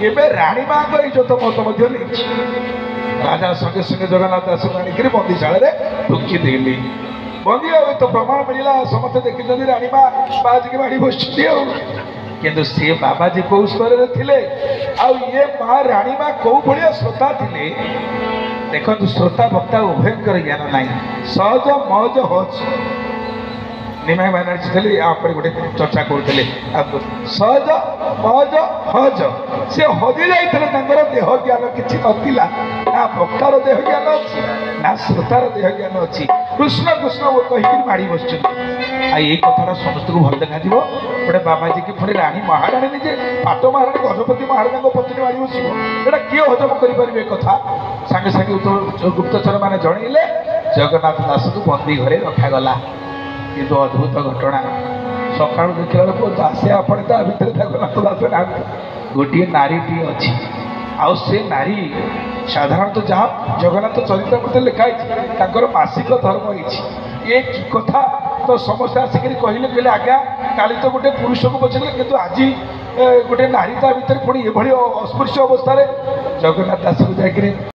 ଏବେ ରାଣୀ ମାଙ୍କ ଇଜ୍ଜତ ମତ ମଧ୍ୟ ନେଇଛି। ରାଜା ସଙ୍ଗେ ସଙ୍ଗେ ଜଗନ୍ନାଥ ଦାସଙ୍କୁ ଆଣିକରି ବନ୍ଦୀଶାଳାରେ ଢୁକି ଦେଲି। ବନ୍ଦୀ ଆଉ ତ ପ୍ରମାଣ ମିଳିଲା, ସମସ୍ତେ ଦେଖିଛନ୍ତି ରାଣୀ ମା ବାବାଜୀକି ମାଡ଼ି ବସିଛନ୍ତି। ଆଉ କିନ୍ତୁ ସେ ବାବାଜୀ କୋଉ ସ୍ତରରେ ଥିଲେ ଆଉ ଇଏ ମା ରାଣୀ ମା କୋଉ ଭଳିଆ ଶ୍ରୋତା ଥିଲେ ଦେଖନ୍ତୁ। ଶ୍ରୋତା ବକ୍ତା ଉଭୟଙ୍କର ଜ୍ଞାନ ନାହିଁ। ସହଜ ମହଜ ହଜ ନିମାଇ ବାନାର୍ଜୀ ଥିଲେ ଉପରେ ଗୋଟେ ଚର୍ଚ୍ଚା କରୁଥିଲେ। ସହଜ ମହଜ ହଜ ସେ ହଜି ଯାଇଥିଲେ। ତାଙ୍କର ଦେହ ଜ୍ଞାନ କିଛି ନଥିଲା। ନା ବକ୍ତାର ଦେହ ଜ୍ଞାନ ଅଛି ନା ଶ୍ରୋତାର ଦେହ ଜ୍ଞାନ ଅଛି। କୃଷ୍ଣ କୃଷ୍ଣ କହିକି ମାଡ଼ି ବସିଛନ୍ତି। ଆଉ ଏଇ କଥାଟା ସମସ୍ତଙ୍କୁ ଭଲ ଦେଖାଯିବ। ଗୋଟେ ବାବାଜୀ କି ପୁଣି ରାଣୀ ମହାରାଣୀ ନିଜେ ପାଟ ମହାରାଣୀ ଗଜପତି ମହାରାଜାଙ୍କ ପତ୍ନୀ ମାଡ଼ି ବସିବ, ଏଇଟା କିଏ ହଜମ କରିପାରିବେ? କଥା ସାଙ୍ଗେ ସାଙ୍ଗେ ଗୁପ୍ତଚର ମାନେ ଜଣେଇଲେ ଜଗନ୍ନାଥ ଦାସକୁ ବନ୍ଦୀ ଘରେ ରଖାଗଲା। କିନ୍ତୁ ଅଦ୍ଭୁତ ଘଟଣା, ସକାଳୁ ଦେଖିଲା ବେଳକୁ ଦାସେ ଆପଣ ତା ଭିତରେ ଜଗନ୍ନାଥ ଦାସ ନାହାନ୍ତି। ଗୋଟିଏ ନାରୀଟିଏ ଅଛି। ଆଉ ସେ ନାରୀ ସାଧାରଣତଃ ଯାହା ଜଗନ୍ନାଥ ଚରିତ୍ର ମଧ୍ୟ ଲେଖା ହେଇଛି ତାଙ୍କର ମାସିକ ଧର୍ମ ହେଇଛି। ଏ କି କଥା? ତ ସମସ୍ତେ ଆସିକରି କହିଲେ ଆଜ୍ଞା କାଲି ତ ଗୋଟେ ପୁରୁଷକୁ ପଚାରିଲେ କିନ୍ତୁ ଆଜି ଗୋଟେ ନାରୀ ତା ଭିତରେ ପୁଣି ଏଭଳି ଅସ୍ପୃଶ୍ୟ ଅବସ୍ଥାରେ। ଜଗନ୍ନାଥ ଦାସକୁ ଯାଇକରି